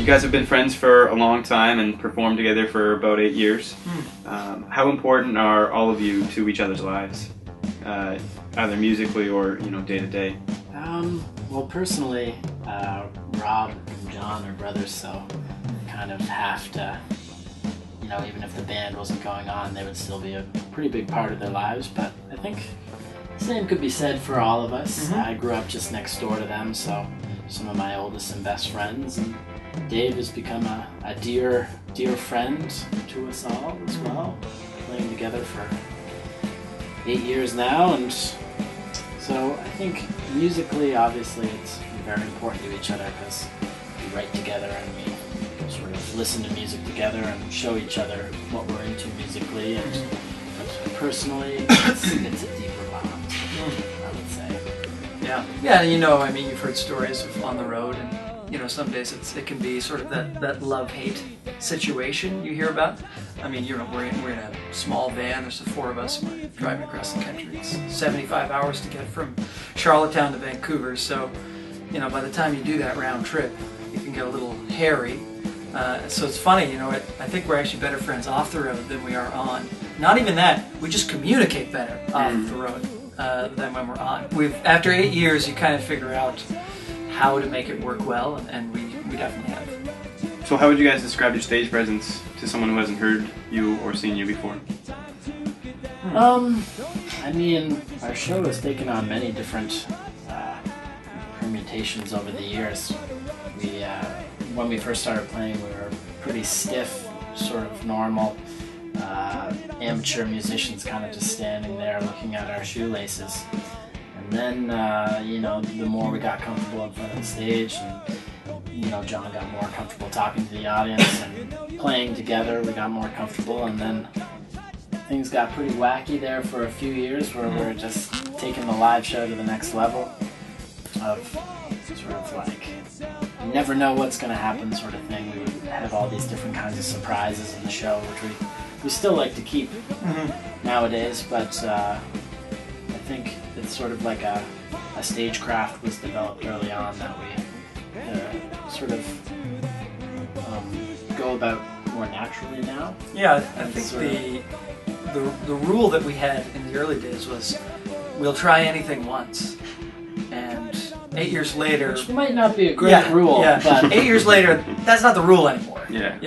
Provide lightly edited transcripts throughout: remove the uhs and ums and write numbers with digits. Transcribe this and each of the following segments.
You guys have been friends for a long time and performed together for about 8 years. How important are all of you to each other's lives, either musically or day to day? Well, personally, Rob and John are brothers, so we kind of have to, even if the band wasn't going on, they would still be a pretty big part of their lives. But I think the same could be said for all of us. I grew up just next door to them, so some of my oldest and best friends, and Dave has become a dear friend to us all as well, playing together for 8 years now. And so I think musically, obviously, it's very important to each other because we write together and we sort of listen to music together and show each other what we're into musically. But personally, it's a deeper bond, I would say. Yeah, I mean, you've heard stories of on the road, and some days it can be sort of that love-hate situation you hear about. I mean, we're in a small van. There's the 4 of us, and we're driving across the country. It's 75 hours to get from Charlottetown to Vancouver. So, by the time you do that round trip, it can get a little hairy. So it's funny, I think we're actually better friends off the road than we are on. Not even that, we just communicate better off the road than when we're on. After 8 years, you kind of figure out how to make it work well, and we definitely have. So how would you guys describe your stage presence to someone who hasn't heard you or seen you before? I mean, our show has taken on many different permutations over the years. When we first started playing, we were pretty stiff, sort of normal, amateur musicians kind of just standing there looking at our shoelaces. And then, the more we got comfortable in front of the stage, and John got more comfortable talking to the audience and playing together, we got more comfortable, and then things got pretty wacky there for a few years where we were just taking the live show to the next level of sort of like, you never know what's going to happen sort of thing. We would have all these different kinds of surprises in the show, which we still like to keep nowadays, but I think it's sort of like a stagecraft was developed early on that we sort of go about more naturally now. Yeah, I think the rule that we had in the early days was we'll try anything once, and 8 years later, which might not be a great rule, but 8 years later, that's not the rule anymore. Yeah,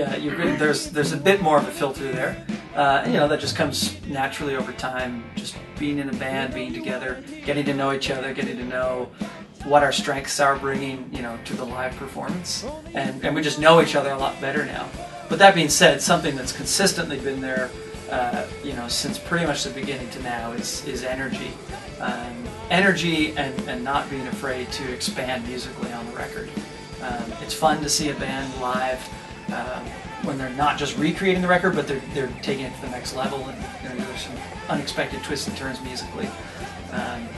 there's a bit more of a filter there. That just comes naturally over time, just being in a band, being together, getting to know each other, getting to know what our strengths are bringing, to the live performance. And we just know each other a lot better now. But that being said, something that's consistently been there, since pretty much the beginning to now is energy. Energy and not being afraid to expand musically on the record. It's fun to see a band live when they're not just recreating the record, but they're taking it to the next level, and there's some unexpected twists and turns musically.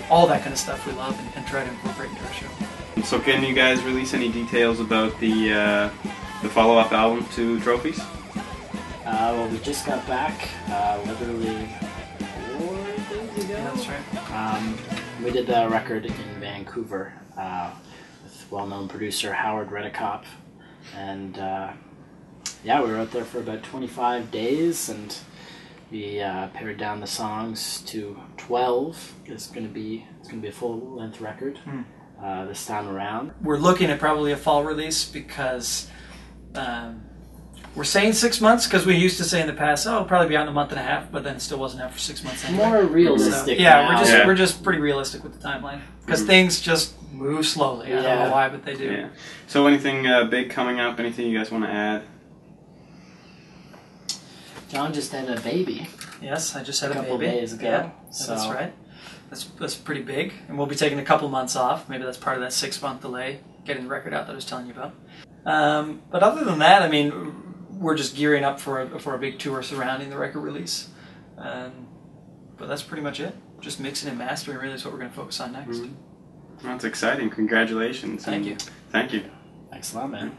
All that kind of stuff we love and try to incorporate into our show. So can you guys release any details about the follow-up album to Trophies? Well, we just got back literally 4 days ago. Yeah, that's right. We did the record in Vancouver with well-known producer Howard Redekop, and we were out there for about 25 days, and we pared down the songs to 12. It's going to be a full-length record this time around. We're looking at probably a fall release because we're saying 6 months because we used to say in the past, it'll probably be out in a month and a half, but then it still wasn't out for 6 months anyway. More realistic. So, now. we're just pretty realistic with the timeline because things just move slowly. I don't know why, but they do. Yeah. So anything big coming up? Anything you guys want to add? John just had a baby. Yes, I just had a baby. A couple days ago. Yeah, so. That's right. That's pretty big, and we'll be taking a couple months off. Maybe that's part of that 6-month delay, getting the record out that I was telling you about. But other than that, I mean, we're just gearing up for a big tour surrounding the record release. But that's pretty much it. Just mixing and mastering really is what we're going to focus on next. Well, that's exciting. Congratulations. Thank you. Thank you. Thanks a lot, man.